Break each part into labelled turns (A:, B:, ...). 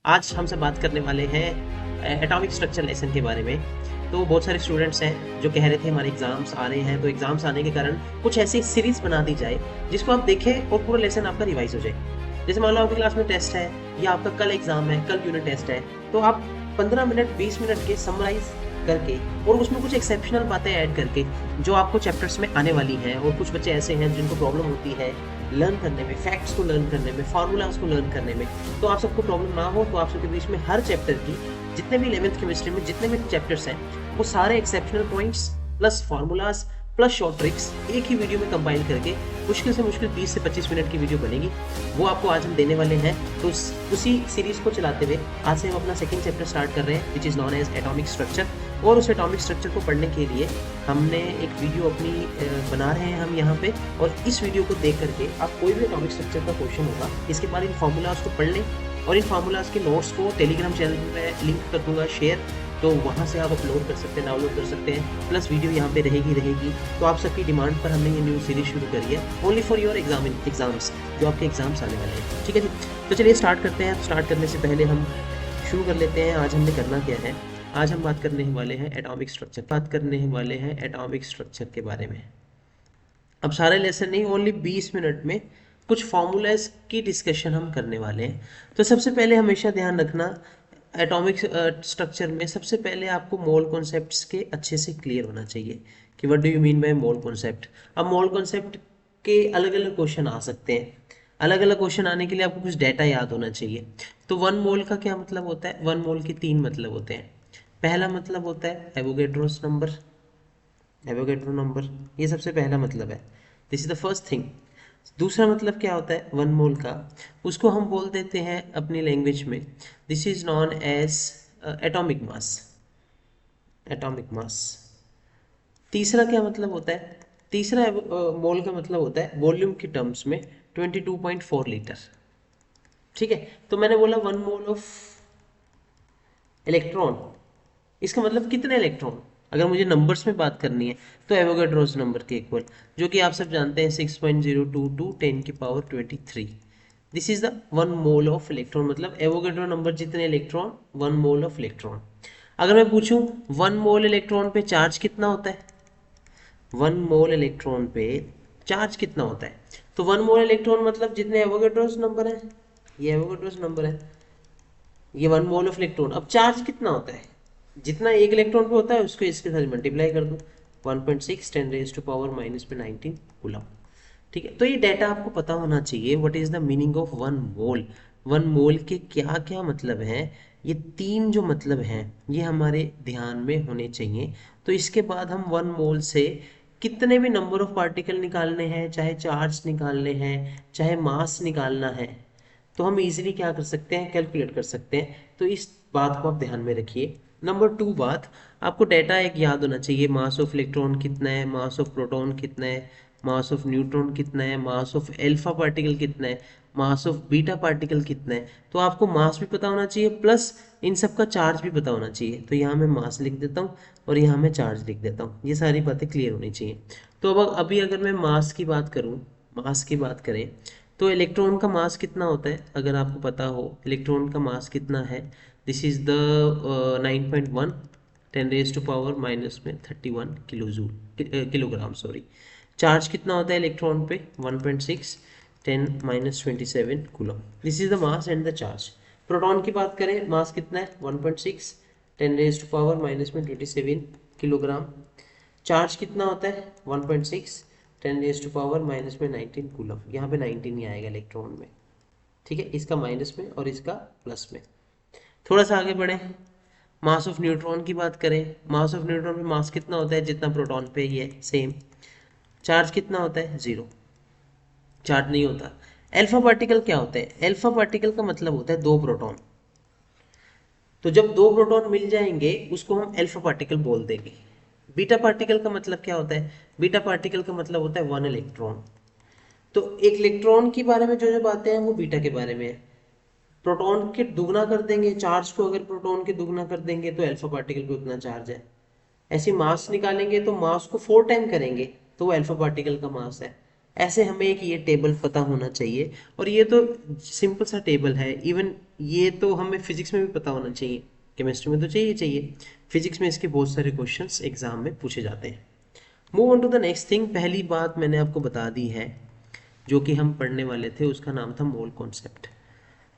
A: आज हमसे बात करने वाले हैं एटॉमिक स्ट्रक्चर लेसन के बारे में। तो बहुत सारे स्टूडेंट्स हैं जो कह रहे थे हमारे एग्जाम्स आ रहे हैं, तो एग्जाम्स आने के कारण कुछ ऐसी सीरीज बना दी जाए जिसको आप देखें और पूरा लेसन आपका रिवाइज हो जाए। जैसे मान लो आपकी क्लास में टेस्ट है या आपका कल एग्जाम है, कल यूनिट टेस्ट है, तो आप 15 मिनट 20 मिनट के समराइज करके और उसमें कुछ एक्सेप्शनल बातें ऐड करके जो आपको चैप्टर्स में आने वाली हैं, और कुछ बच्चे ऐसे हैं जिनको प्रॉब्लम होती है लर्न करने में, फैक्ट्स को लर्न करने में, फार्मूलाज को लर्न करने में, तो आप सबको प्रॉब्लम ना हो तो आप सबके बीच में हर चैप्टर की जितने भी 11th केमिस्ट्री में जितने भी चैप्टर्स हैं वो सारे exceptional points plus formulas plus short tricks एक ही वीडियो में कंपाइल करके मुश्किल से मुश्किल 20 से 25 मिनट की वीडियो बनेगी, वो आपको आज हम देने वाले हैं। तो उसी सीरीज को चलाते हुए आज से हम अपना सेकंड चैप्टर स्टार्ट कर रहे हैं which is known as atomic structure. और उस एटॉमिक स्ट्रक्चर को पढ़ने के लिए हमने एक वीडियो अपनी बना रहे हैं हम यहाँ पे, और इस वीडियो को देख करके आप कोई भी एटॉमिक स्ट्रक्चर का क्वेश्चन होगा इसके बाद इन फार्मूलाज को पढ़ लें, और इन फार्मूलाज के नोट्स को टेलीग्राम चैनल में लिंक कर दूंगा शेयर, तो वहाँ से आप अपलोड कर सकते हैं, डाउनलोड कर सकते हैं, प्लस वीडियो यहाँ पे रहेगी। तो आप सबकी डिमांड पर हमने ये न्यू सीरीज शुरू करी है ओनली फॉर योर एग्जाम्स, जो आपके एग्जाम्स आने वाले हैं। ठीक है जी, तो चलिए स्टार्ट करते हैं। स्टार्ट करने से पहले हम शुरू कर लेते हैं आज हमने करना क्या है। आज हम बात करने वाले हैं एटॉमिक स्ट्रक्चर, बात करने वाले हैं एटॉमिक स्ट्रक्चर के बारे में। अब सारे लेसन नहीं, ओनली 20 मिनट में कुछ फॉर्मूलाज की डिस्कशन हम करने वाले हैं। तो सबसे पहले हमेशा ध्यान रखना, एटॉमिक स्ट्रक्चर में सबसे पहले आपको मोल कॉन्सेप्ट्स के अच्छे से क्लियर होना चाहिए कि what do you mean by mole concept. अब मोल कॉन्सेप्ट के अलग अलग क्वेश्चन आ सकते हैं, अलग अलग क्वेश्चन आने के लिए आपको कुछ डाटा याद होना चाहिए। तो वन मोल का क्या मतलब होता है? वन मोल के 3 मतलब होते हैं। पहला मतलब होता है एवोगैड्रोस नंबर, एवोगैड्रो नंबर, ये सबसे पहला मतलब है, this is the first thing. दूसरा मतलब क्या होता है वन मोल का? उसको हम बोल देते हैं अपनी लैंग्वेज में, this is known as atomic mass, atomic mass. तीसरा क्या मतलब होता है? तीसरा मोल का मतलब होता है वॉल्यूम के टर्म्स में 22.4 लीटर। ठीक है, तो मैंने बोला वन मोल ऑफ इलेक्ट्रॉन, इसका मतलब कितने इलेक्ट्रॉन, अगर मुझे नंबर्स में बात करनी है तो एवोगैड्रोस नंबर के इक्वल, जो कि आप सब जानते हैं 6.022 10 की power 23। This is the one mole of electron, मतलब एवोगैड्रो नंबर जितने electron, one mole of electron. अगर मैं पूछूं वन मोल इलेक्ट्रॉन पे चार्ज कितना होता है, वन मोल इलेक्ट्रॉन पे चार्ज कितना होता है, तो वन मोल इलेक्ट्रॉन मतलब जितने एवोगैड्रोस नंबर है, ये एवोगैड्रोस नंबर है, ये वन मोल ऑफ इलेक्ट्रॉन। अब चार्ज कितना होता है, जितना एक इलेक्ट्रॉन पे होता है उसको इसके साथ मल्टीप्लाई कर दो, 1.6 10 रेज टू पावर माइनस में 19 कूलम। ठीक है, तो ये डाटा आपको पता होना चाहिए, what is the meaning of one mole. One mole के क्या क्या मतलब हैं, ये 3 जो मतलब हैं ये हमारे ध्यान में होने चाहिए। तो इसके बाद हम वन मोल से कितने भी नंबर ऑफ पार्टिकल निकालने हैं, चाहे चार्ज निकालने हैं, चाहे मास निकालना है, तो हम इजीली क्या कर सकते हैं, कैलकुलेट कर सकते हैं। तो इस बात को आप ध्यान में रखिए। नंबर 2 बात, आपको डाटा एक याद होना चाहिए, मास ऑफ इलेक्ट्रॉन कितना है, मास ऑफ प्रोटॉन कितना है, मास ऑफ न्यूट्रॉन कितना है, मास ऑफ अल्फा पार्टिकल कितना है, मास ऑफ बीटा पार्टिकल कितना है। तो आपको मास भी पता होना चाहिए प्लस इन सब का चार्ज भी पता होना चाहिए। तो यहाँ मैं मास लिख देता हूँ और यहाँ मैं चार्ज लिख देता हूँ, ये सारी बातें क्लियर होनी चाहिए। तो अब अभी अगर मैं मास की बात करूँ, मास की बात करें तो इलेक्ट्रॉन का मास कितना होता है, अगर आपको पता हो इलेक्ट्रॉन का मास कितना है, this is the 9.1 10 raise to power minus में 31 किलोग्राम सॉरी। चार्ज कितना होता है इलेक्ट्रॉन पे, 1.6 10 minus 27 coulomb. This is the mass and the charge. Proton की बात करें, मास कितना है 1.6 10 रेज टू पावर माइनस में 27 किलोग्राम। चार्ज कितना होता है 1.6 10 रेज टू पावर माइनस में 19 कूलम। यहाँ पे 19 ही आएगा इलेक्ट्रॉन में, ठीक है, इसका माइनस में और इसका प्लस में। थोड़ा सा आगे बढ़े, मास ऑफ न्यूट्रॉन की बात करें, मास ऑफ न्यूट्रॉन पे मास कितना होता है जितना प्रोटॉन पे ही है सेम। चार्ज कितना होता है 0, चार्ज नहीं होता। अल्फा पार्टिकल क्या होता है, अल्फा पार्टिकल का मतलब होता है 2 प्रोटॉन। तो जब 2 प्रोटॉन मिल जाएंगे उसको हम अल्फा पार्टिकल बोल देंगे। बीटा पार्टिकल का मतलब क्या होता है, बीटा पार्टिकल का मतलब होता है 1 इलेक्ट्रॉन। तो एक इलेक्ट्रॉन के बारे में जो जो बातें हैं वो बीटा के बारे में है। प्रोटॉन के दुगना कर देंगे चार्ज को, अगर प्रोटॉन के दुगना कर देंगे तो अल्फा पार्टिकल पे उतना चार्ज है। ऐसे मास निकालेंगे तो मास को 4 टाइम करेंगे तो वो अल्फा पार्टिकल का मास है। ऐसे हमें एक ये टेबल पता होना चाहिए। और ये तो सिंपल सा टेबल है, इवन ये तो हमें फिजिक्स में भी पता होना चाहिए, केमिस्ट्री में तो चाहिए, फिजिक्स में इसके बहुत सारे क्वेश्चंस एग्जाम में पूछे जाते हैं। Move on to the next thing. पहली बात मैंने आपको बता दी है जो कि हम पढ़ने वाले थे, उसका नाम था मोल कॉन्सेप्ट।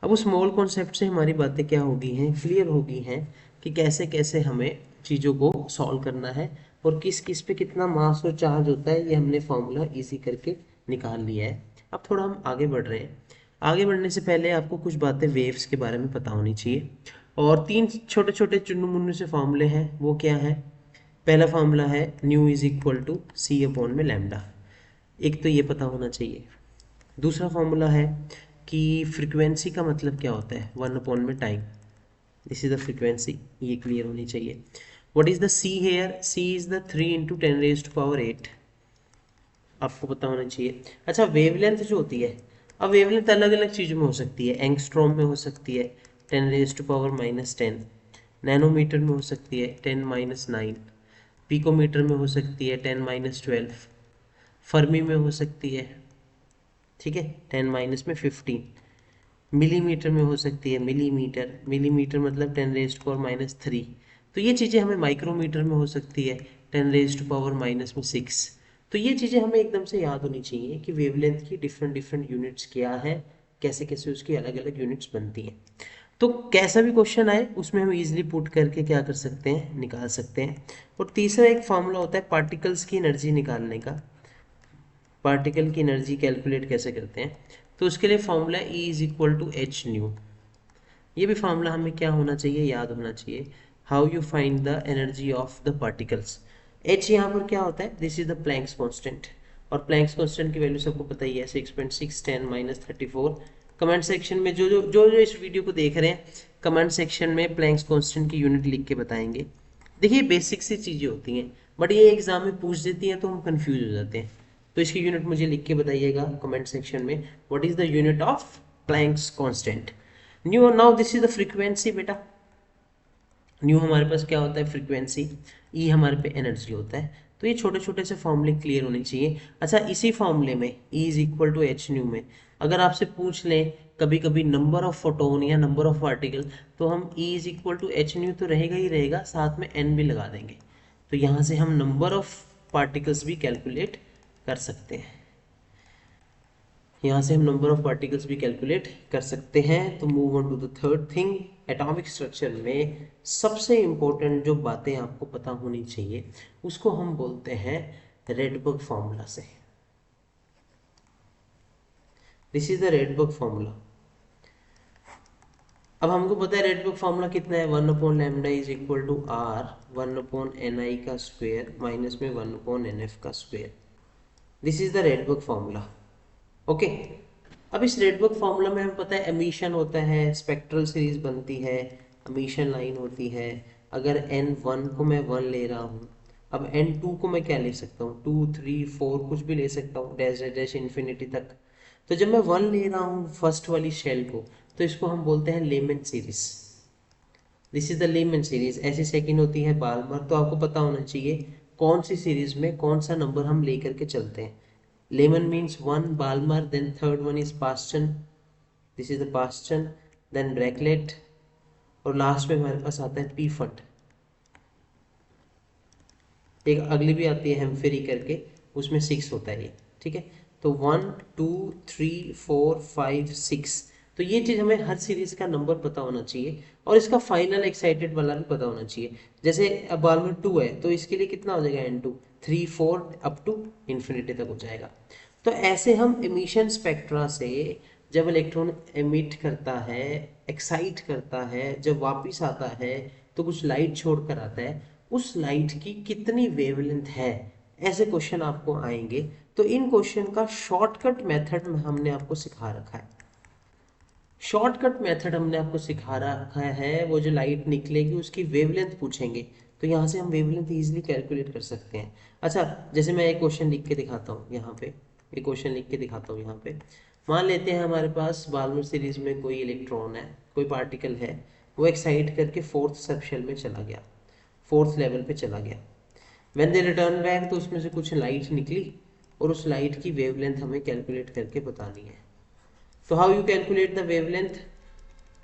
A: अब उस मोल कॉन्सेप्ट से हमारी बातें क्या हो गई हैं, क्लियर हो गई हैं कि कैसे कैसे हमें चीज़ों को सॉल्व करना है और किस किस पे कितना मास और चार्ज होता है, ये हमने फॉर्मूला इजी करके निकाल लिया है। अब थोड़ा हम आगे बढ़ रहे हैं। आगे बढ़ने से पहले आपको कुछ बातें वेव्स के बारे में पता होनी चाहिए। और तीन छोटे छोटे चुन्नू मुन्नू से फॉर्मूले हैं, वो क्या है? पहला फॉर्मूला है nu is equal to c upon में लैम्डा, एक तो ये पता होना चाहिए। दूसरा फॉर्मूला है कि फ्रीक्वेंसी का मतलब क्या होता है, वन अपॉन में time, this is the frequency, ये क्लियर होनी चाहिए। What is the c here? C is the 3 × 10⁻⁸ आपको पता होना चाहिए। अच्छा, वेवलेंथ जो होती है, अब वेवलेंथ अलग अलग चीज़ों में हो सकती है, एंगस्ट्रॉम में हो सकती है 10⁻⁻10, नैनोमीटर में हो सकती है 10⁻⁹, पिकोमीटर में हो सकती है 10⁻12, फर्मी में हो सकती है, ठीक है, 10⁻15, मिलीमीटर में हो सकती है, मिलीमीटर मतलब 10⁻⁻3। तो ये चीज़ें हमें माइक्रोमीटर में हो सकती है 10⁻⁻6। तो ये चीज़ें हमें एकदम से याद होनी चाहिए कि वेवलेंथ की डिफरेंट डिफरेंट यूनिट्स क्या है, कैसे कैसे उसकी अलग अलग यूनिट्स बनती हैं। तो कैसा भी क्वेश्चन आए उसमें हम इजीली पुट करके क्या कर सकते हैं, निकाल सकते हैं। और तीसरा एक फॉर्मूला होता है पार्टिकल्स की एनर्जी निकालने का। पार्टिकल की एनर्जी कैलकुलेट कैसे करते हैं, तो उसके लिए formula E is equal to h nu. ये भी फॉर्मूला हमें क्या होना चाहिए, याद होना चाहिए। How you find the energy of the particles. H यहाँ पर क्या होता है, this is the Planck's constant. और प्लैंक्स कांस्टेंट की वैल्यू सबको पता ही है 6.6 10⁻34। कमेंट सेक्शन में जो इस वीडियो को देख रहे हैं, कमेंट सेक्शन में प्लैंक्स कांस्टेंट की यूनिट लिख के बताएंगे। देखिए बेसिक सी चीज़ें होती हैं, बट ये एग्जाम में पूछ देती हैं तो हम कंफ्यूज हो जाते हैं। तो इसकी यूनिट मुझे लिख के बताइएगा कमेंट सेक्शन में, what is the unit of Planck's constant. New now this is the frequency बेटा। न्यू हमारे पास क्या होता है, फ्रीक्वेंसी। ई हमारे पे एनर्जी होता है। तो ये छोटे छोटे से फॉर्मूले क्लियर होने चाहिए। अच्छा, इसी फॉर्मूले में E is equal to h nu में अगर आपसे पूछ लें कभी कभी नंबर ऑफ फोटोन या नंबर ऑफ पार्टिकल, तो हम E is equal to h nu तो रहेगा ही रहेगा, साथ में एन भी लगा देंगे। तो यहाँ से हम नंबर ऑफ पार्टिकल्स भी कैलकुलेट कर सकते हैं। यहाँ से हम नंबर ऑफ पार्टिकल्स भी कैलकुलेट कर सकते हैं। तो move on to the third thing. Atomic structure में सबसे इंपॉर्टेंट जो बातें आपको पता होनी चाहिए उसको हम बोलते हैं रेडबर्ग फॉर्मूला से। This is the Rydberg formula. अब हमको पता है रेडबर्ग फॉर्मूला कितना है, 1/λ is equal to R 1/ni का स्क्वायर माइनस में 1/nf का square. This is the Rydberg formula. Okay. अब इस रेडबर्ग फॉर्मूला में हमें पता है एमिशन होता है, स्पेक्ट्रल सीरीज बनती है, एमिशन लाइन होती है। अगर n1 को मैं 1 ले रहा हूँ, अब n2 को मैं क्या ले सकता हूँ, 2 3 4 कुछ भी ले सकता हूँ, डैश डैश डैश इन्फिनिटी तक। तो जब मैं 1 ले रहा हूँ फर्स्ट वाली शेल को, तो इसको हम बोलते हैं Lyman series. This is the Lyman series. ऐसी सेकंड होती है बाल्मर। तो आपको पता होना चाहिए कौन सी सीरीज में कौन सा नंबर हम लेकर के चलते हैं। Lehmann means 1, Balmer, then third one is Paschen, this is the Paschen, then Brakelet, और लास्ट में हमारे पास आता है पीफंट। एक अगली भी आती है हेम्फेरी करके, उसमें 6 होता है ये, ठीक है। तो 1 2 3 4 5 6, तो ये चीज़ हमें हर सीरीज का नंबर पता होना चाहिए और इसका फाइनल एक्साइटेड वाला भी पता होना चाहिए। जैसे बाल्मर 2 है तो इसके लिए कितना हो जाएगा, n2 3 4 अप टू इन्फिनिटी तक हो जाएगा। तो ऐसे हम एमिशन स्पेक्ट्रा से जब इलेक्ट्रॉन एमिट करता है, एक्साइट करता है, जब वापस आता है तो कुछ लाइट छोड़ कर आता है, उस लाइट की कितनी वेवलेंथ है, ऐसे क्वेश्चन आपको आएंगे। तो इन क्वेश्चन का शॉर्टकट मेथड हमने आपको सिखा रखा है। शॉर्टकट मेथड हमने आपको सिखा रखा है, वो जो लाइट निकलेगी उसकी वेवलेंथ पूछेंगे तो यहाँ से हम वेवलेंथ इजीली कैलकुलेट कर सकते हैं। अच्छा, जैसे मैं एक क्वेश्चन लिख के दिखाता हूँ यहाँ पे, एक क्वेश्चन लिख के दिखाता हूँ यहाँ पे। मान लेते हैं हमारे पास बाल्मर सीरीज में कोई इलेक्ट्रॉन है, कोई पार्टिकल है, वो एक्साइट करके फोर्थ सबशेल में चला गया, फोर्थ लेवल पे चला गया। व्हेन दे रिटर्न बैक तो उसमें से कुछ लाइट निकली और उस लाइट की वेवलेंथ हमें कैलकुलेट करके बतानी है। तो how you calculate the wavelength?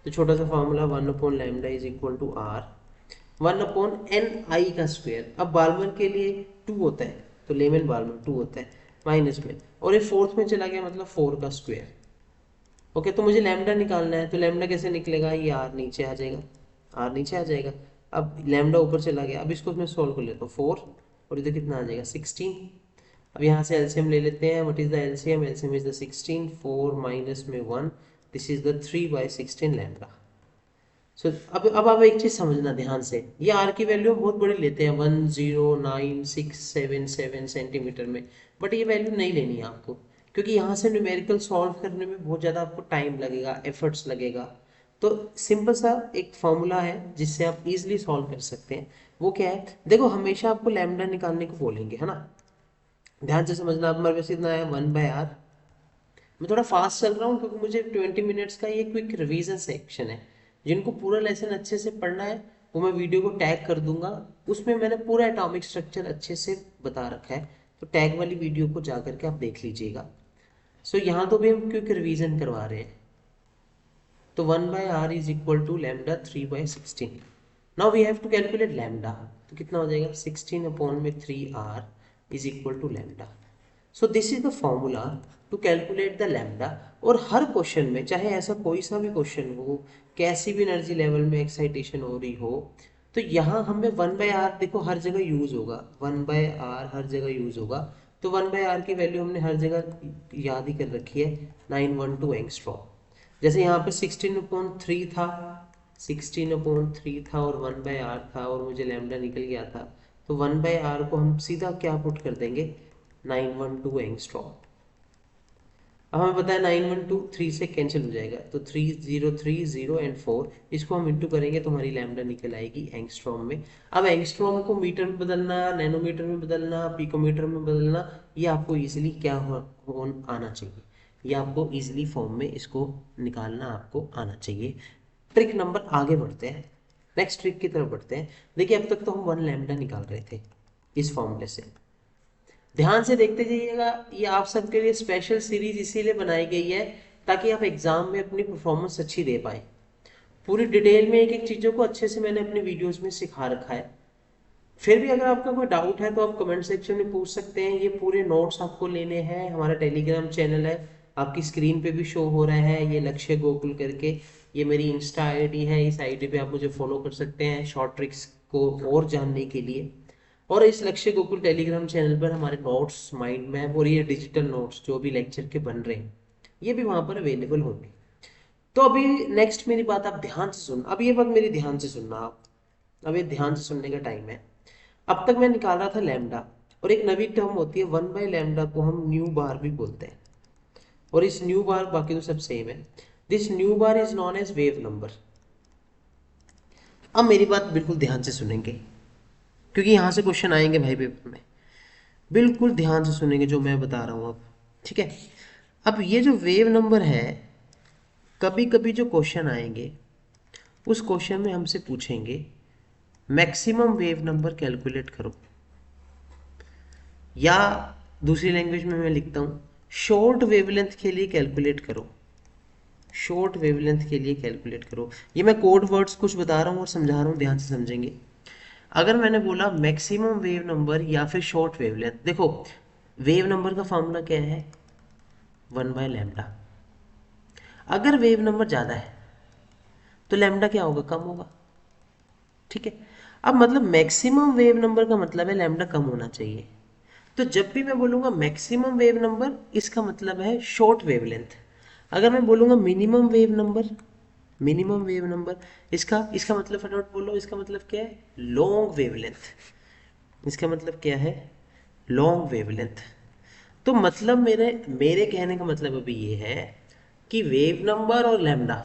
A: तो छोटा सा formula 1/λ is equal to R 1/ni का स्क्वायर। अब बाल्मर के लिए 2 होता है, तो लेमन बाल्मर 2 होता है माइनस में, और ये फोर्थ में चला गया मतलब 4 का स्क्वायर। ओके, तो मुझे लैम्डा निकालना है, तो लैम्डा कैसे निकलेगा? ये आर नीचे आ जाएगा, आर नीचे आ जाएगा। अब लैम्डा ऊपर चला गया, अब इसको मैं सोल्व कर लेता हूँ 4 और इधर कितना आ जाएगा 16। अब यहाँ से एलसीएम ले लेते हैं। What is the LCM? LCM is the 16, 4 minus में 1, दिस इज द 3/16 लैम्डा। सो अब आप एक चीज समझना ध्यान से, ये आर की वैल्यू बहुत बड़ी लेते हैं 109677 सेंटीमीटर में, बट ये वैल्यू नहीं लेनी है आपको, क्योंकि यहाँ से न्यूमेरिकल सॉल्व करने में बहुत ज़्यादा आपको टाइम लगेगा, एफर्ट्स लगेगा। तो सिंपल सा एक फॉर्मूला है जिससे आप इजीली सॉल्व कर सकते हैं। वो क्या है? देखो, हमेशा आपको लैम्डा निकालने को बोलेंगे, है ना? ध्यान से समझना। अब हमारे पास इतना है 1/r। मैं थोड़ा फास्ट चल रहा हूँ क्योंकि मुझे 20 मिनट्स का ये क्विक रिवीजन सेक्शन है। जिनको पूरा लेसन अच्छे से पढ़ना है वो मैं वीडियो को टैग कर दूंगा, उसमें मैंने पूरा एटॉमिक स्ट्रक्चर अच्छे से बता रखा है, तो टैग वाली वीडियो को जा करके आप देख लीजिएगा। सो यहाँ तो भी हम क्विक रिवीजन करवा रहे हैं। तो 1/r is equal to lambda 3/16। Now we have to calculate lambda. तो कितना हो जाएगा? 16/3r is equal to lambda. So this is the formula to calculate the lambda. और हर क्वेश्चन में, चाहे ऐसा कोई सा भी क्वेश्चन हो, कैसी भी एनर्जी लेवल में एक्साइटेशन हो रही हो, तो यहाँ हमें 1/r देखो हर जगह यूज होगा, 1/r हर जगह यूज होगा। तो 1/r की वैल्यू हमने हर जगह याद ही कर रखी है, 912 एंगस्ट्रॉम। जैसे यहाँ पे 16/3 था, 16/3 था और 1/r था और मुझे लैम्डा निकल गया था, तो 1/r को हम सीधा क्या पुट कर देंगे? 912 एंगस्ट्रॉम। अब हमें पता है 912 3 से कैंसिल हो जाएगा, तो 3 0 3 0 एंड 4, इसको हम इंटू करेंगे तो हमारी लैम्डा निकल आएगी एंगस्ट्रॉम में। अब एंगस्ट्रॉम को मीटर में बदलना, नैनोमीटर में बदलना, पिकोमीटर में बदलना, ये आपको इजीली क्या हो आना चाहिए, ये आपको इजीली फॉर्म में इसको निकालना आपको आना चाहिए। ट्रिक नंबर आगे बढ़ते हैं, नेक्स्ट ट्रिक की तरफ बढ़ते हैं। देखिए, अब तक तो हम 1 लैम्डा निकाल रहे थे इस फॉर्मूले से। ध्यान से देखते जाइएगा, ये आप सबके लिए स्पेशल सीरीज इसीलिए बनाई गई है ताकि आप एग्जाम में अपनी परफॉर्मेंस अच्छी दे पाए। पूरी डिटेल में एक एक चीज़ों को अच्छे से मैंने अपने वीडियोस में सिखा रखा है। फिर भी अगर आपका कोई डाउट है तो आप कमेंट सेक्शन में पूछ सकते हैं। ये पूरे नोट्स आपको लेने हैं, हमारा टेलीग्राम चैनल है, आपकी स्क्रीन पे भी शो हो रहा है, ये लक्ष्य गोकुल करके, ये मेरी इंस्टा आईडी है, इस आईडी पे आप मुझे फॉलो कर सकते हैं शॉर्ट ट्रिक्स को और जानने के लिए। और इस लक्ष्य गोकुल टेलीग्राम चैनल पर हमारे नोट्स, माइंड मैप और ये डिजिटल नोट्स जो भी लेक्चर के बन रहे हैं, ये भी वहां पर अवेलेबल होंगे। तो अभी नेक्स्ट मेरी बात आप ध्यान से सुन, अब ये बात मेरी ध्यान से सुनना आप, अब ये ध्यान से सुनने का टाइम है। अब तक मैं निकाल रहा था लैम्डा, और एक नवी टर्म होती है 1/λ को हम न्यू बार भी बोलते हैं, और इस न्यू बार बाकी तो सब सेम है। This nu bar is known as wave number. अब मेरी बात बिल्कुल ध्यान से सुनेंगे क्योंकि यहां से क्वेश्चन आएंगे भाई पेपर में, बिल्कुल ध्यान से सुनेंगे जो मैं बता रहा हूं अब, ठीक है? अब ये जो वेव नंबर है, कभी कभी जो क्वेश्चन आएंगे उस क्वेश्चन में हमसे पूछेंगे मैक्सिमम वेव नंबर कैलकुलेट करो, या दूसरी लैंग्वेज में मैं लिखता हूं शॉर्ट वेवलेंथ के लिए कैलकुलेट करो, शॉर्ट वेवलेंथ के लिए कैलकुलेट करो। ये मैं कोड वर्ड्स कुछ बता रहा हूं और समझा रहा हूं, ध्यान से समझेंगे। अगर मैंने बोला मैक्सिमम वेव नंबर या फिर शॉर्ट वेवलेंथ, देखो वेव नंबर का फॉर्मूला क्या है? 1/λ। अगर वेव नंबर ज़्यादा है तो लैम्डा क्या होगा? कम होगा, ठीक है? अब मतलब मैक्सिमम वेव नंबर का मतलब है लैम्डा कम होना चाहिए। तो जब भी मैं बोलूँगा मैक्सिमम वेव नंबर, इसका मतलब है शॉर्ट वेवलेंथ। अगर मैं बोलूँगा minimum wave number, minimum wave number, इसका इसका मतलब फटाफट बोलो, इसका मतलब क्या है? Long wavelength. इसका मतलब क्या है? Long wavelength. तो मतलब मेरे मेरे कहने का मतलब अभी ये है कि वेव नंबर और लैम्डा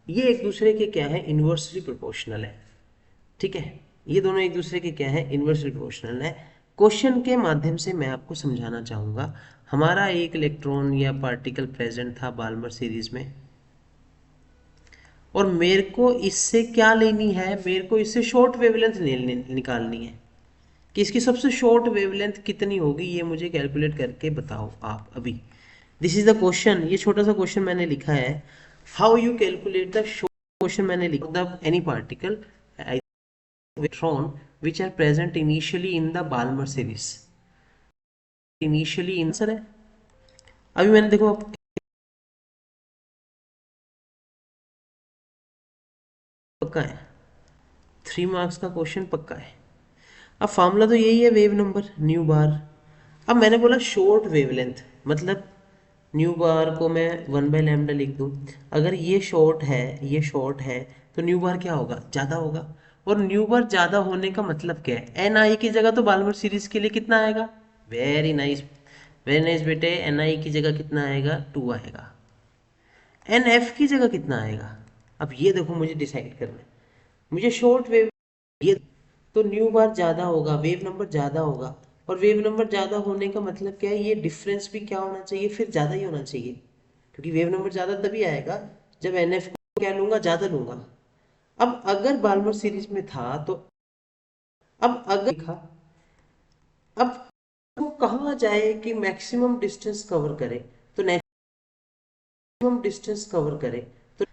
A: ये एक दूसरे के क्या है? इन्वर्सली प्रोपोर्शनल है, ठीक है? ये दोनों एक दूसरे के क्या है? इन्वर्सली प्रोपोर्शनल है। क्वेश्चन के माध्यम से मैं आपको समझाना चाहूंगा। हमारा एक इलेक्ट्रॉन या पार्टिकल प्रेजेंट था बाल्मर सीरीज में, और मेरे को इससे क्या लेनी है? मेरे को इससे शॉर्ट वेवलेंथ निकालनी है। कि इसकी सबसे शॉर्ट वेवलेंथ कितनी होगी, ये मुझे कैलकुलेट करके बताओ आप अभी। दिस इज द क्वेश्चन, ये छोटा सा क्वेश्चन मैंने लिखा है, how you calculate the short, question मैंने लिखा the any particle electron which are present initially in the Balmer series, initially answer है। अभी मैंने देखो पक्का है, 3 मार्क्स का क्वेश्चन पक्का है। अब फार्मूला तो यही है, वेव नंबर न्यू बार। अब मैंने बोला शॉर्ट वेवलेंथ, मतलब न्यू बार को मैं 1/λ लिख दूं। अगर ये शॉर्ट है, ये शॉर्ट है, तो न्यू बार क्या होगा, ज़्यादा होगा। और न्यू बार ज़्यादा होने का मतलब क्या है, एन आई की जगह तो बाल्मर सीरीज के लिए कितना आएगा, वेरी नाइस, वेरी नाइस बेटे, एन आई की जगह कितना आएगा, 2 आएगा। एन एफ की जगह कितना आएगा, अब ये देखो मुझे डिसाइड करना है। मुझे शॉर्ट वेव, ये तो न्यू बार ज़्यादा होगा, वेव नंबर ज़्यादा होगा। और वेव नंबर ज़्यादा होने का मतलब क्या है, ये डिफरेंस भी क्या होना चाहिए, फिर ज़्यादा ही होना चाहिए। क्योंकि वेव नंबर ज़्यादा तभी आएगा जब एन एफ को क्या लूँगा, ज़्यादा लूँगा। अब अगर बाल्मर सीरीज में था तो, अब अगर लिखा, अब वो कहाँ जाए कि मैक्सिमम डिस्टेंस कवर करे, तो मैक्सिमम डिस्टेंस कवर करे तो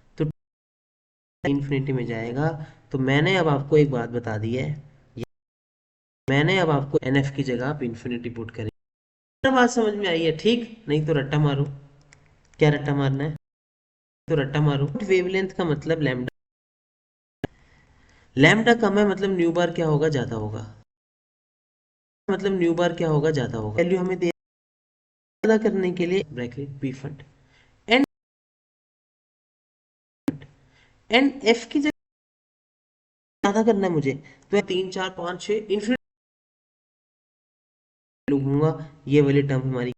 A: इन्फिनिटी में जाएगा। तो मैंने अब आपको एक बात बता दी है, मैंने अब आपको एन एफ की जगह आप इन्फिनिटी पुट करें। बात समझ में आई है, ठीक, नहीं तो रट्टा मारो। क्या रट्टा मारना है, तो रट्टा मारो। वेवलेंथ का मतलब लैम्डा, लैम्डा कम है मतलब न्यू बार क्या होगा, ज्यादा होगा, मतलब न्यू बार क्या होगा, ज्यादा होगा। वैल्यू हमें दे ज्यादा करने के लिए bracket B fund and and F की जगह ज्यादा करना है मुझे, तो 3 4 5 6 इन्फिनिटी लूंगा। ये वाली टर्म हमारी,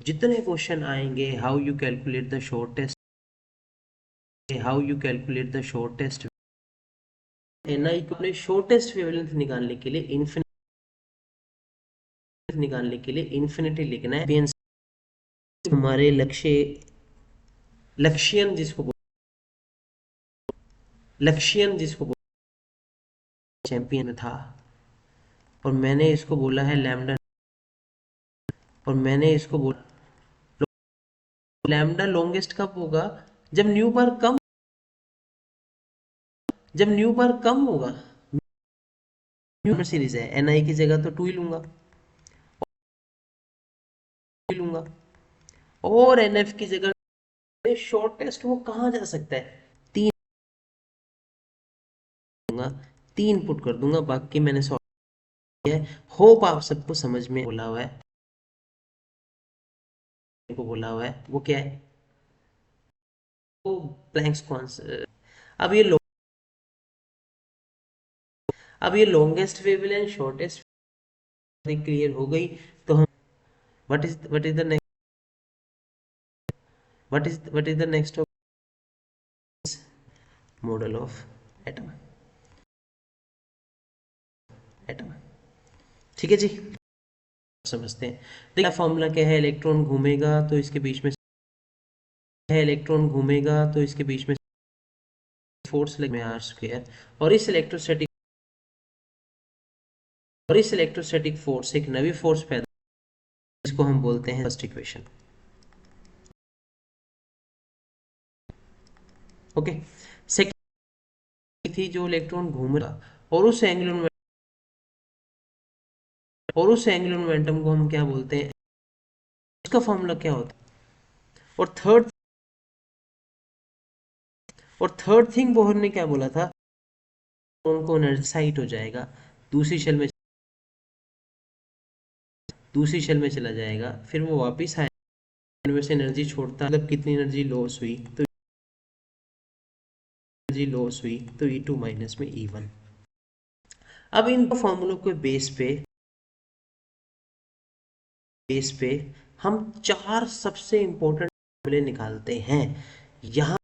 A: जितने क्वेश्चन आएंगे, how you calculate the shortest, how you calculate the shortest n i को अपने शॉर्टेस्ट वेवलेंथ निकालने के लिए इन्फिनिटी लिखना है। हमारे लक्ष्य, लक्ष्यन जिसको लक्ष्यन जिसको चैंपियन में था, और मैंने इसको बोला है लैम्डा, और मैंने इसको बोला लैम्डा लॉन्गेस्ट कब होगा, जब न्यू बार कम, जब न्यू बार कम होगा। न्यू सीरीज है, एन आई की जगह तो 2 ही लूंगा, लूंगा। और एन एफ की जगह शॉर्टेस्ट वो कहाँ जा सकता है, 3 दूंगा, 3 पुट कर दूंगा, बाकी मैंने सॉल्व किया है। होप आप सबको समझ में बोला हुआ है, को बोला हुआ है वो क्या है, वो प्लैंक्स कांस्टेंट। अब ये अब ये लॉन्गेस्ट वेवलेंथ शॉर्टेस्ट क्लियर हो गई। तो हम what is the next, what is the next model of atom, atom, ठीक है जी, समझते हैं। देखिए फॉर्मूला क्या है, इलेक्ट्रॉन घूमेगा तो इसके बीच में है, इलेक्ट्रॉन घूमेगा तो इसके बीच में फोर्स लगे आर स्क्वायर, और इस इलेक्ट्रोस्टैटिक फोर्स एक नई फोर्स पैदा, जिसको हम बोलते हैं फर्स्ट इक्वेशन। ओके, सेकंड थी जो इलेक्ट्रॉन घूम रहा, और उस एंगुलर मोमेंटम को हम क्या बोलते हैं, उसका फॉर्मूला क्या होता है। और थर्ड थिंग बोहर ने क्या बोला था, उनको एनर्जाइट हो जाएगा, दूसरी शेल में चला जाएगा, फिर वो वापस आएगा, में से एनर्जी छोड़ता, मतलब कितनी एनर्जी लॉस हुई, तो एनर्जी लॉस हुई तो E2 माइनस में E1। अब इन फॉर्मूलों के बेस पे हम 4 सबसे इंपॉर्टेंट फॉर्मूले निकालते हैं। यहाँ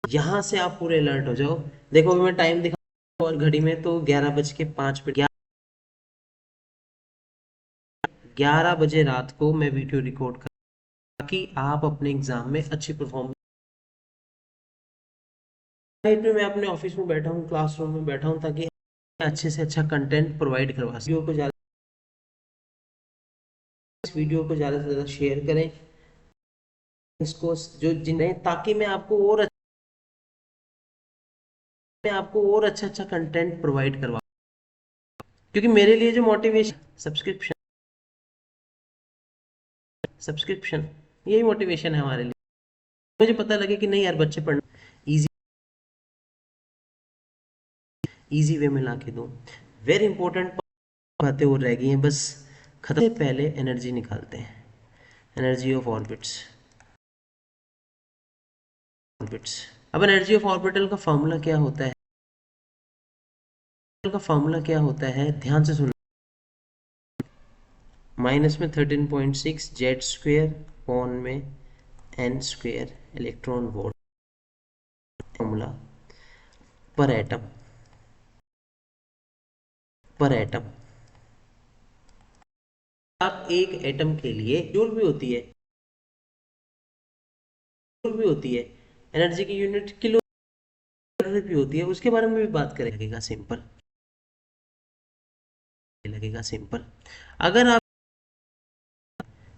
A: यहाँ से आप पूरे अलर्ट हो जाओ। देखो अभी मैं टाइम दिखा और घड़ी में तो 11:05, 11 बजे रात को मैं वीडियो रिकॉर्ड कर, ताकि आप अपने एग्जाम में अच्छी परफॉर्मेंस में मैं अपने ऑफिस में बैठा हूँ, क्लासरूम में बैठा हूँ, ताकि अच्छे से अच्छा कंटेंट प्रोवाइड करवा सकें। इस वीडियो को ज़्यादा से ज़्यादा शेयर करें इसको, जो जिन्हें, ताकि मैं आपको और अच्छा अच्छा कंटेंट प्रोवाइड करवा, क्योंकि मेरे लिए जो मोटिवेशन सब्सक्रिप्शन सब्सक्रिप्शन यही मोटिवेशन है हमारे लिए। मुझे पता लगे कि नहीं यार, बच्चे पढ़ना इजी इजी वे में ला के दूँ। वेरी इंपॉर्टेंट बातें और रह गई हैं, बस खत्म से पहले एनर्जी निकालते हैं। एनर्जी ऑफ ऑर्बिट्स ऑर्बिट्स अब एनर्जी ऑफ ऑर्बिटल का फॉर्मूला क्या होता है? ध्यान से सुनना। माइनस में 13.6 जेड स्क्वेयर पॉन में n square electron volt. Formula पर एटम आप एक एटम के लिए जूल भी होती है, एनर्जी की यूनिट किलो भी होती है, उसके बारे में भी बात करें। लगेगा सिंपल। अगर आप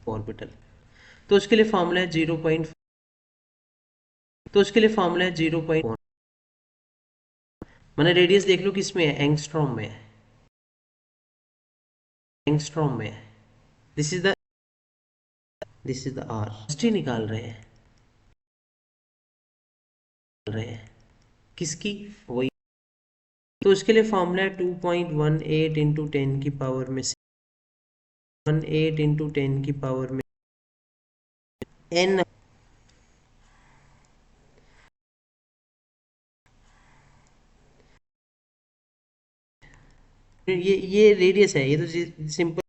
A: ऑर्बिटल, तो उसके लिए फॉर्मूला है 0. तो उसके लिए फॉर्मूला है 0. मैंने रेडियस देख लो किसमें है, एंगस्ट्रॉम में है। दिस इज द आर निकाल रहे हैं किसकी, वही। तो उसके लिए फॉर्मूला है 2.18 इंटू 10 की पावर में 18 इंटू 10 की पावर में n। ये रेडियस है, ये तो सिंपल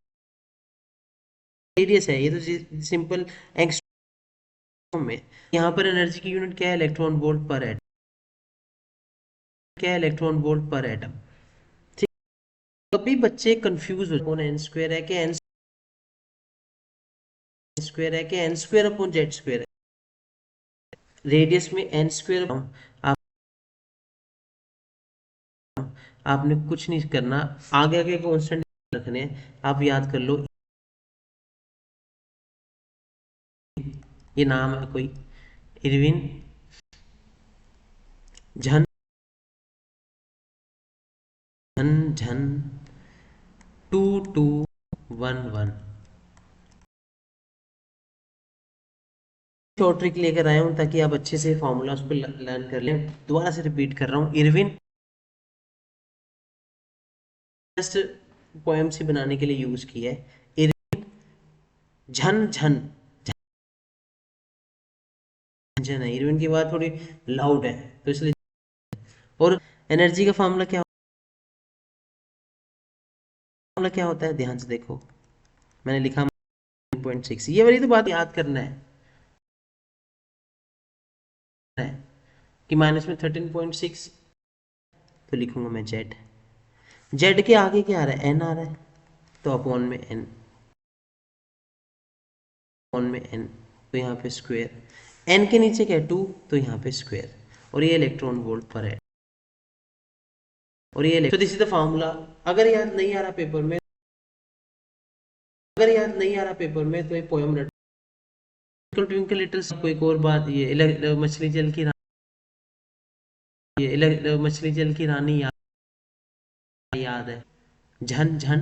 A: रेडियस है, ये तो सिंपल एंगस्ट्रॉम में। यहाँ पर एनर्जी की यूनिट क्या है, इलेक्ट्रॉन वोल्ट पर एटम। ठीक। कभी बच्चे कंफ्यूज हो, कौन एन स्क्वायर है कि n square upon Z square है। रेडियस में एन स्क्वायर। आप आपने कुछ नहीं करना, आगे आगे कांस्टेंट रखने हैं। आप याद कर लो, ये नाम है कोई, इरविन झन झन झन 2211। शॉर्ट ट्रिक लेकर आया हूं ताकि आप अच्छे से फॉर्मूला को लर्न कर लें। दोबारा से रिपीट कर रहा हूं, इरविन जस्ट पोएम से बनाने के लिए यूज किया है। इरविन झन झन झन है, इरविन की बात थोड़ी लाउड है तो इसलिए। और एनर्जी का फॉर्मूला क्या होता है, ध्यान से देखो, मैंने लिखा 0.6। ये वाली तो बात याद करना है कि माइनस में 13.6, तो लिखूंगा मैं जेड के आगे क्या आ रहा है, एन आ रहा है, तो अपॉन में एन, तो यहाँ पे स्क्वायर। एन के नीचे क्या है, 2, तो यहाँ पे स्क्वायर। और ये इलेक्ट्रॉन वोल्ट पर है, और ये तो दिस इज द फार्मूला। अगर याद नहीं आ रहा पेपर में तो ये पोएम रट। ट्विंकल लिटिल कोई और बात, ये मछली जल की मछली जल की रानी याद है, झन झन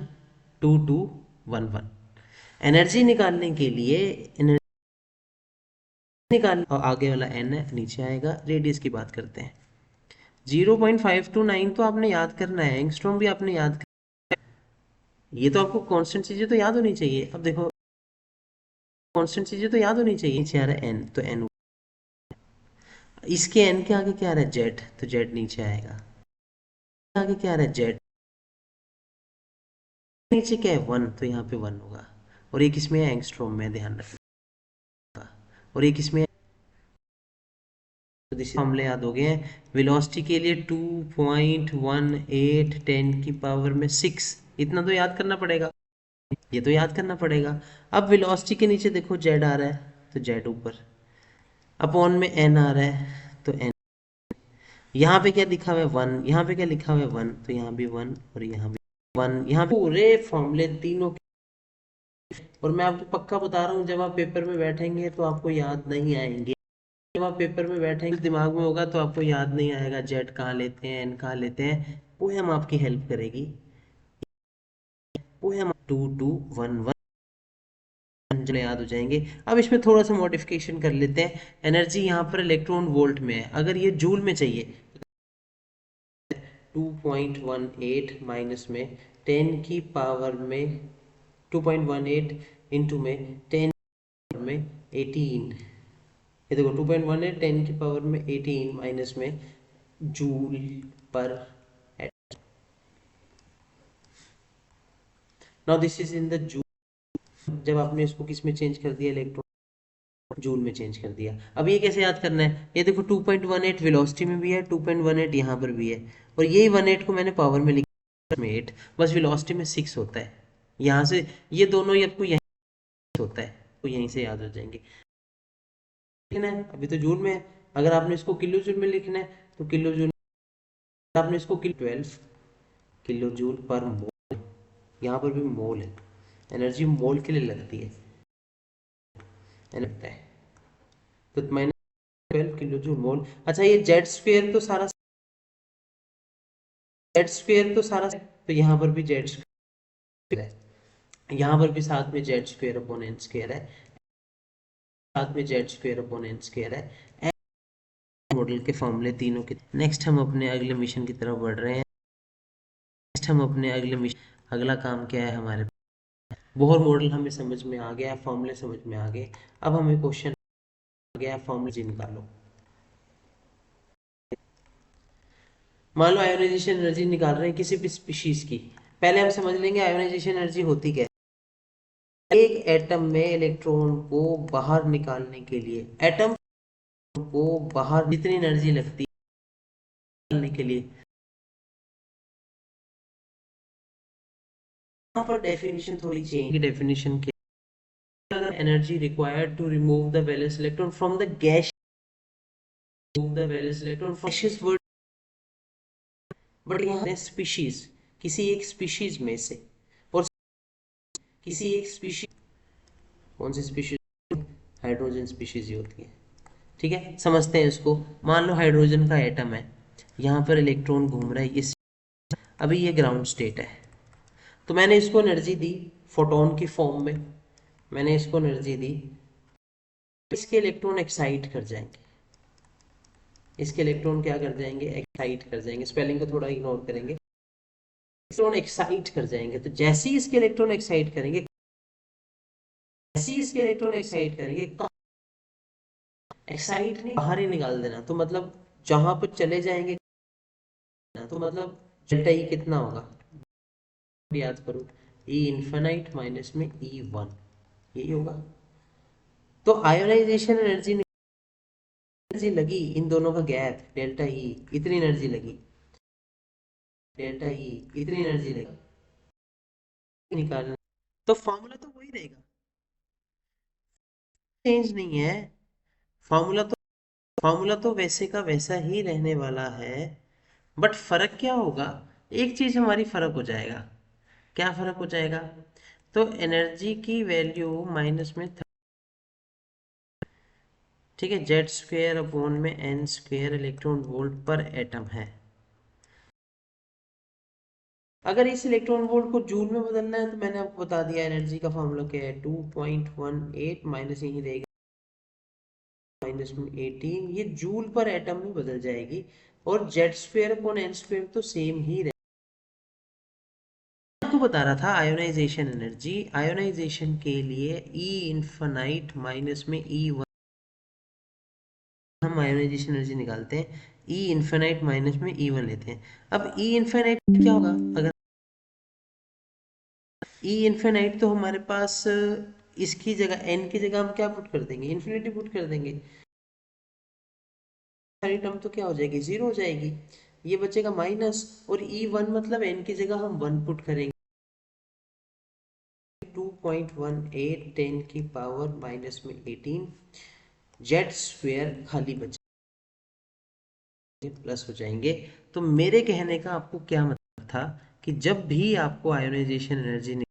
A: 2211। एनर्जी निकालने के लिए और आगे वाला एन है, नीचे आएगा। रेडियस की बात करते हैं, 0.529 तो आपने याद करना है, एंगस्ट्रॉम भी आपने याद करना है। ये तो आपको कांस्टेंट चीजें तो याद होनी चाहिए। अब देखो, कांस्टेंट चीजें तो याद होनी चाहिए। नीचे आ रहा है एन, तो एन, इसके एन के आगे क्या आ रहा है, जेड, तो जेड नीचे आएगा। आगे क्या आ रहा है, जेड, नीचे क्या है, 1, तो यहाँ पे 1 होगा। और ये किसमें है, एंगस्ट्रॉम में, ध्यान रखना। और ये किसमें है, तो दिस मामले याद हो गए हैं। वेलोसिटी के लिए 2.18 10 की पावर में 6, इतना तो याद करना पड़ेगा, ये तो याद करना पड़ेगा। अब वेलोसिटी के नीचे देखो जेड आ रहा है, तो जेड ऊपर, अपॉन में एन आ रहा है, तो एन। यहाँ पे क्या लिखा हुआ है 1, यहाँ पे क्या लिखा हुआ है 1, तो यहाँ भी 1 और यहाँ भी 1, यहाँ पे पूरे फॉर्मूले तीनों। और मैं आपको पक्का बता रहा हूँ, जब आप पेपर में बैठेंगे तो आपको याद नहीं आएंगे। जब आप पेपर में बैठेंगे दिमाग में होगा तो आपको याद नहीं आएगा, जेड कहाँ लेते हैं, एन कहाँ लेते हैं। पोएम आपकी हेल्प करेगी। पोएम 2211 जो याद हो जाएंगे। अब इसमें थोड़ा सा मॉडिफिकेशन कर लेते हैं। एनर्जी यहाँ पर इलेक्ट्रॉन वोल्ट में है, अगर ये जूल में चाहिए 2.18 माइनस में 10 की पावर में 2.18 इंटू में 10 में 18, ये देखो 2.18 10 की पावर में 18 माइनस में जूल पर। Now this is in the joule. जब आपने इसको किस में चेंज कर दिया, इलेक्ट्रॉन जूल में चेंज कर दिया। अब ये कैसे याद करना है, ये देखो 2.18 वेलोसिटी में भी है, 2.18 यहाँ पर भी है, और यही 18 को मैंने पावर में लिखा में 8, बस वेलोसिटी में 6 होता है। यहाँ से ये दोनों ही आपको यहीं होता है, तो यहीं से याद हो जाएंगे। लिखना है अभी तो जूल में है, अगर आपने इसको किलो जूल में लिखना है तो किलो जूल, आपने इसको 12 किलो जूल पर मोल, यहाँ पर भी मोल है, एनर्जी मोल के लिए लगती है, लगता है, तो माइनस 12 किलो जूल मोल। अच्छा ये जेड स्क्वेयर तो सारा, तो यहाँ पर भी जेड स्क्वेयर है, यहाँ पर भी साथ में Z square upon n square है, साथ में Z square upon n square है। मॉडल के फॉर्मूले तीनों के। नेक्स्ट हम अपने अगले मिशन की तरफ बढ़ रहे हैं। नेक्स्ट हम अपने अगले मिशन, अगला काम क्या है हमारे, बोहर मॉडल हमें समझ में आ गया, फॉर्मूले समझ में आ गए। अब हमें क्वेश्चन आ गया, फॉर्मूले निकालो। मान लो आयोनाइजेशन एनर्जी निकाल रहे हैं किसी भी स्पीशीज की। पहले हम समझ लेंगे आयोनाइजेशन एनर्जी होती क्या है। एक एटम में इलेक्ट्रॉन को बाहर निकालने के लिए, एटम को बाहर जितनी एनर्जी लगती है निकालने के लिए, यहाँ पर डेफिनेशन थोड़ी चेंज की डेफिनेशन के, अगर energy required to remove the valence electron from the gas, remove the valence electron from gaseous world, but यहाँ स्पीशीज, किसी एक स्पीशीज में से, और किसी एक स्पीशीज, कौन सी स्पीशीज, हाइड्रोजन स्पीशीज ही होती है। ठीक है, समझते हैं इसको। मान लो हाइड्रोजन का एटम है, यहाँ पर इलेक्ट्रॉन घूम रहा है, ये अभी ये ग्राउंड स्टेट है, तो मैंने इसको एनर्जी दी फोटोन की फॉर्म में, मैंने इसको एनर्जी दी, इसके इलेक्ट्रॉन एक्साइट कर जाएंगे, इसके इलेक्ट्रॉन क्या कर जाएंगे, एक्साइट कर जाएंगे, स्पेलिंग को थोड़ा इग्नोर करेंगे, इलेक्ट्रॉन एक्साइट कर जाएंगे। तो जैसे ही इसके इलेक्ट्रॉन एक्साइट करेंगे, जैसे ही इसके इलेक्ट्रॉन एक्साइट करेंगे, एक्साइट नहीं बाहर ही निकाल देना, तो मतलब जहां पर चले जाएंगे, तो मतलब डेल्टा ई कितना होगा, याद करो, ई इन्फिनाइट माइनस में ई वन, यही होगा। तो आयोनाइजेशन एनर्जी लगी, इन दोनों का गैप डेल्टा ई, इतनी एनर्जी लगी, डेल्टा ई इतनी एनर्जी लगी निकालना, तो फॉर्मूला तो वही रहेगा, चेंज नहीं है। फॉर्मूला तो, फॉर्मूला तो वैसे का वैसा ही रहने वाला है, बट फर्क क्या होगा, एक चीज हमारी फर्क हो जाएगा। क्या फर्क हो जाएगा, तो एनर्जी की वैल्यू माइनस में ठीक है, जेड स्क्वेयर अपॉन में एन स्क्वेयर इलेक्ट्रॉन वोल्ट पर एटम है। अगर इस इलेक्ट्रॉन वोल्ट को जूल में बदलना है तो मैंने आपको बता दिया एनर्जी का फॉर्मूला क्या है, 2.18 माइनस यही रहेगा माइनस में 18, ये जूल पर एटम में बदल जाएगी, और Z square upon n square तो सेम ही रहेगा। आपको बता रहा था आयोनाइजेशन एनर्जी, आयोनाइजेशन के लिए ई इन्फिनाइट माइनस में ई वन, हम आयोनाइजेशन एनर्जी निकालते हैं, ई इन्फिनाइट माइनस में ई वन लेते हैं। अब ई इन्फिनाइट क्या होगा, अगर ई इन्फिनाइट तो हमारे पास इसकी जगह एन की जगह हम क्या पुट कर देंगे, इन्फिनिटी पुट कर देंगे, सारी टर्म तो क्या हो जाएगी, जीरो हो जाएगी, ये बचेगा माइनस, और ई वन मतलब एन की जगह हम वन पुट करेंगे, 2.18 10 की पावर माइनस में 18, जेड स्क्वेयर खाली बचे, प्लस हो जाएंगे। तो मेरे कहने का आपको क्या मतलब था कि जब भी आपको आयोनाइजेशन एनर्जी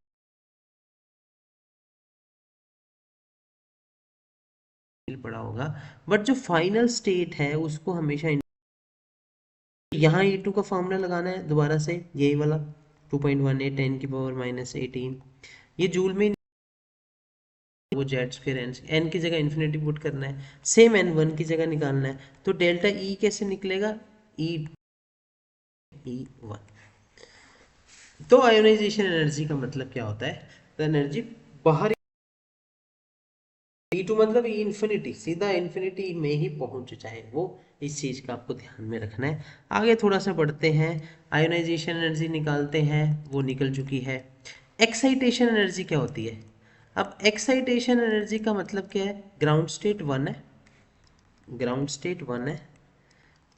A: पड़ा होगा, बट जो फाइनल स्टेट है उसको हमेशा यहाँ E2 का फॉर्मूला लगाना है दोबारा से, यही वाला 2.18 10 की पावर -18, ये जूल में वो जेट्स, फिर एन की जगह इन्फिनिटी पुट करना है, सेम n1 की जगह निकालना है। तो डेल्टा E कैसे निकलेगा, E1। तो आयोनाइजेशन एनर्जी का मतलब क्या होता है, तो एनर्जी बाहर E2 मतलब इन्फिनिटी, सीधा इन्फिनिटी में ही पहुंच जाए वो, इस चीज का आपको ध्यान में रखना है। आगे थोड़ा सा बढ़ते हैं, आयोनाइजेशन एनर्जी निकालते हैं, वो निकल चुकी है। एक्साइटेशन एनर्जी क्या होती है, अब एक्साइटेशन एनर्जी का मतलब क्या है, ग्राउंड स्टेट 1 है, ग्राउंड स्टेट 1 है,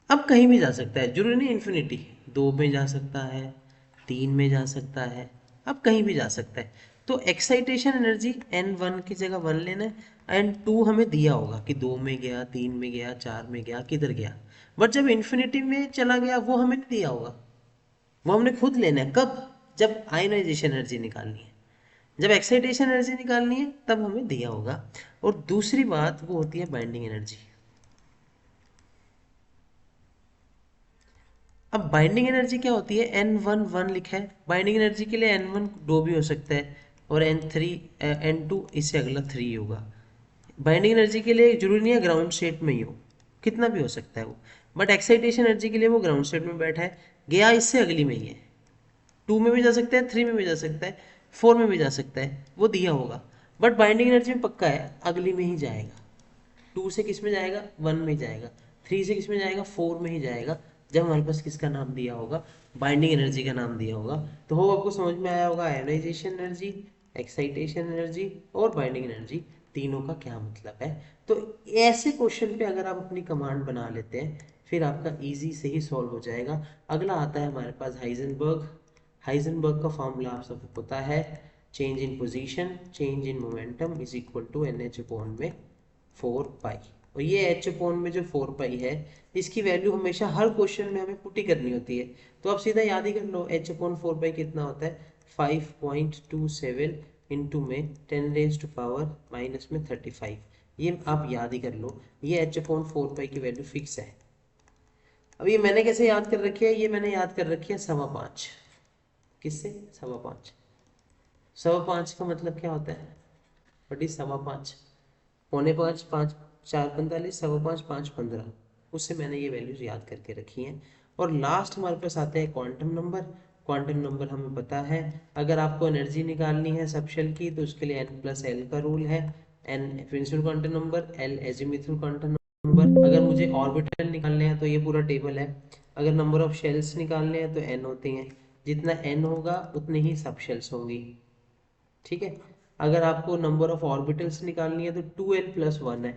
A: अब कहीं भी जा सकता है, जरूरी नहीं इन्फिनिटी, 2 में जा सकता है, 3 में जा सकता है, अब कहीं भी जा सकता है। तो एक्साइटेशन एनर्जी n1 की जगह 1 लेना है, n2 हमें दिया होगा कि 2 में गया, 3 में गया, 4 में गया, किधर गया, बट जब इन्फिनिटी में चला गया वो हमें नहीं दिया होगा, वो हमने खुद लेना है। कब, जब आयोनाइजेशन एनर्जी निकालनी है, जब एक्साइटेशन एनर्जी निकालनी है तब हमें दिया होगा। और दूसरी बात वो होती है बाइंडिंग एनर्जी। अब बाइंडिंग एनर्जी क्या होती है, N1 1 लिखा है, बाइंडिंग एनर्जी के लिए N1 2 भी हो सकता है, और N3 N2 इससे अगला 3 होगा। बाइंडिंग एनर्जी के लिए जरूरी नहीं है ग्राउंड स्टेट में ही हो, कितना भी हो सकता है वो, बट एक्साइटेशन एनर्जी के लिए वो ग्राउंड स्टेट में बैठा है, गया इससे अगली में ही है, 2 में भी जा सकता है, 3 में भी जा सकता है, 4 में भी जा सकता है, वो दिया होगा। बट बाइंडिंग एनर्जी में पक्का है अगली में ही जाएगा, 2 से किस में जाएगा, 1 में जाएगा, 3 से किस में जाएगा, 4 में ही जाएगा, जब हमारे पास किसका नाम दिया होगा, बाइंडिंग एनर्जी का नाम दिया होगा। तो हो आपको समझ में आया होगा आयोनाइजेशन एनर्जी, एक्साइटेशन एनर्जी और बाइंडिंग एनर्जी तीनों का क्या मतलब है। तो ऐसे क्वेश्चन पे अगर आप अपनी कमांड बना लेते हैं फिर आपका इजी से ही सॉल्व हो जाएगा। अगला आता है हमारे पास हाइजेनबर्ग। हाइजेनबर्ग का फॉर्मूला आप सबको पता है, change in position change in momentum is equal to NH upon में 4 पाई। और ये एच अपॉन में जो 4 पाई है इसकी वैल्यू हमेशा हर क्वेश्चन में हमें पुट ही करनी होती है, तो आप सीधा याद ही कर लो एच अपॉन 4 पाई कितना होता है, 5.27 इंटू में 10 रेज टू पावर माइनस में 35, ये आप याद ही कर लो, ये एच अपॉन 4 पाई की वैल्यू फिक्स है। अब ये मैंने कैसे याद कर रखी है, ये मैंने याद कर रखी है 5.25, किससे, 5.25, 5.25 का मतलब क्या होता है, बटी 5.25, 4.45 5 4 45, 5.25 5 15, उससे मैंने ये वैल्यूज याद करके रखी हैं। और लास्ट हमारे पास आते हैं क्वांटम नंबर। क्वांटम नंबर हमें पता है, अगर आपको एनर्जी निकालनी है सब शेल की तो उसके लिए n+l का रूल है, n principal quantum number, l azimuthal quantum number. अगर मुझे ऑर्बिटल निकालने हैं तो ये पूरा टेबल है, अगर नंबर ऑफ शेल्स निकालने हैं तो n होती हैं, जितना n होगा उतने ही सब शेल्स होंगी, ठीक है। अगर आपको नंबर ऑफ ऑर्बिटल्स निकालनी है तो 2l+1 है,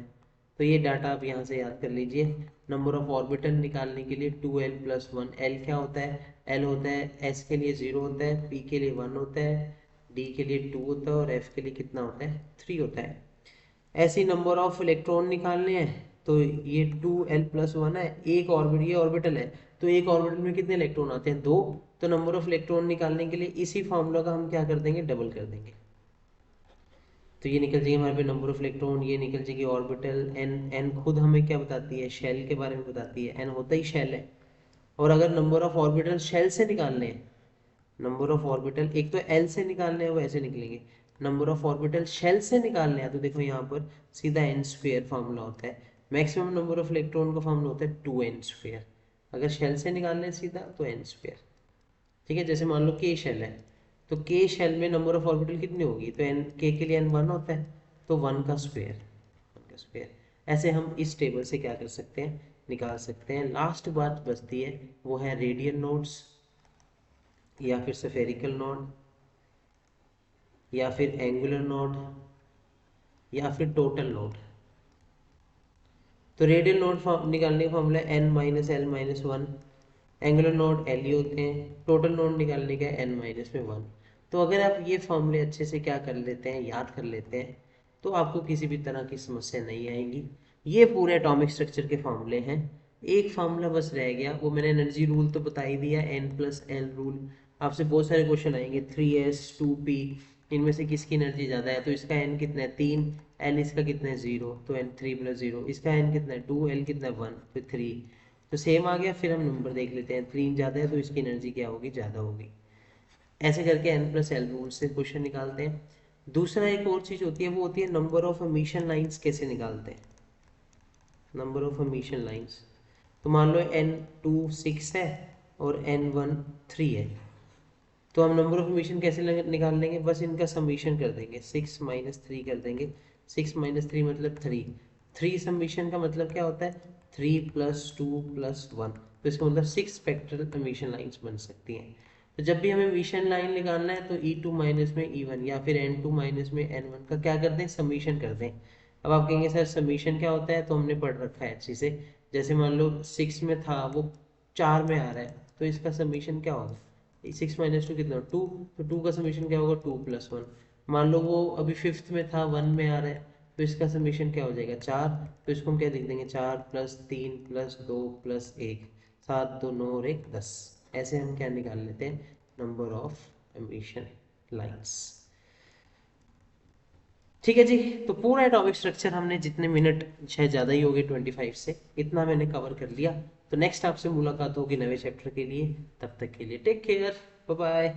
A: तो ये डाटा आप यहाँ से याद कर लीजिए। नंबर ऑफ ऑर्बिटल निकालने के लिए 2l+1, l क्या होता है, l होता है s के लिए 0 होता है, p के लिए 1 होता है, d के लिए 2 होता है और f के लिए कितना होता है, 3 होता है। ऐसी नंबर ऑफ इलेक्ट्रॉन निकालने हैं तो ये 2l+1 है, एक ऑर्बिट, ये ऑर्बिटल है तो एक ऑर्बिटल में कितने इलेक्ट्रॉन आते हैं, 2, तो नंबर ऑफ इलेक्ट्रॉन निकालने के लिए इसी फॉर्मूला का हम क्या कर देंगे, डबल कर देंगे, तो ये निकल जाएगी हमारे पे नंबर ऑफ इलेक्ट्रॉन, ये निकल जाएगी ऑर्बिटल। एन, एन खुद हमें क्या बताती है, शेल के बारे में बताती है, एन होता ही शेल है। और अगर नंबर ऑफ ऑर्बिटल शेल से निकालने हैं, नंबर ऑफ ऑर्बिटल एक तो एल से निकालने हैं वो ऐसे निकलेंगे, नंबर ऑफ ऑर्बिटल शेल से निकालने हैं तो देखो यहाँ पर सीधा n² फार्मूला होता है, मैक्सिमम नंबर ऑफ इलेक्ट्रॉन का फार्मूला होता है 2n², अगर शेल से निकालने हैं सीधा तो n², ठीक है। जैसे मान लो के शेल है तो के शेल में नंबर ऑफ ऑर्बिटल कितनी होगी, तो एन के लिए एन 1 होता है तो 1 का स्क्वायर, 1 का स्क्वायर। ऐसे हम इस टेबल से क्या कर सकते हैं, निकाल सकते हैं। लास्ट बात बचती है वो है रेडियल नोड्स या फिर स्फेरिकल नोड या फिर एंगुलर नोड या फिर टोटल नोड। तो रेडियल नोड निकालने का formula n-l-1, angular node l ही होते हैं, टोटल नोड निकालने का n-1। तो अगर आप ये फॉर्मूले अच्छे से क्या कर लेते हैं, याद कर लेते हैं, तो आपको किसी भी तरह की समस्या नहीं आएगी। ये पूरे एटॉमिक स्ट्रक्चर के फॉर्मूले हैं, एक फार्मूला बस रह गया, वो मैंने एनर्जी रूल तो बता ही दिया, N+L रूल। आपसे बहुत सारे क्वेश्चन आएंगे, 3s 2p, इनमें से किसकी एनर्जी ज़्यादा है, तो इसका n कितना है 3, l इसका कितना है 0, तो n 3+0, इसका n कितना है 2, l कितना है 1, तो 3, तो सेम आ गया। फिर हम नंबर देख लेते हैं, 3 ज़्यादा है तो इसकी एनर्जी क्या होगी, ज़्यादा होगी। ऐसे करके N+L रूल से क्वेश्चन निकालते हैं। दूसरा एक और चीज़ होती है, वो होती है नंबर ऑफ एमिशन लाइन्स कैसे निकालते हैं, नंबर ऑफ एमिशन लाइन्स। तो मान लो N2 6 है और N1 3 है, तो हम नंबर ऑफ एमिशन कैसे निकाल लेंगे, बस इनका समीशन कर देंगे, 6 - 3 कर देंगे। 6 - 3 मतलब 3, 3 समीशन का मतलब क्या होता है, 3 + 2 + 1, तो इसका मतलब 6 स्पेक्ट्रल एमिशन लाइन्स बन सकती हैं। तो जब भी हमें एमिशन लाइन निकालना है तो E2 माइनस में E1 या फिर N2 माइनस में N1 का क्या कर दें, समीशन कर दें। अब आप कहेंगे सर समीशन क्या होता है, तो हमने पढ़ रखा है अच्छी से। जैसे मान लो 6 में था, वो 4 में आ रहा है, तो इसका समीशन क्या होगा, 6 - 2 कितना 2, तो 2 का समीशन क्या होगा 2 + 1। मान लो वो अभी 5th में था, 1 में आ रहा है, तो इसका समीशन क्या हो जाएगा 4, तो इसको हम क्या लिख देंगे 4 + 3 + 2 + 1, 7 2 9 और 1 10। ऐसे हम क्या निकाल लेते हैं, नंबर ऑफ एमिशन लाइन्स। ठीक है जी। तो पूरा एटॉमिक स्ट्रक्चर हमने, जितने मिनट शायद ज़्यादा ही हो गए 25 से, इतना मैंने कवर कर लिया। तो नेक्स्ट आपसे मुलाकात होगी नए चैप्टर के लिए, तब तक के लिए टेक केयर, बाय बाय।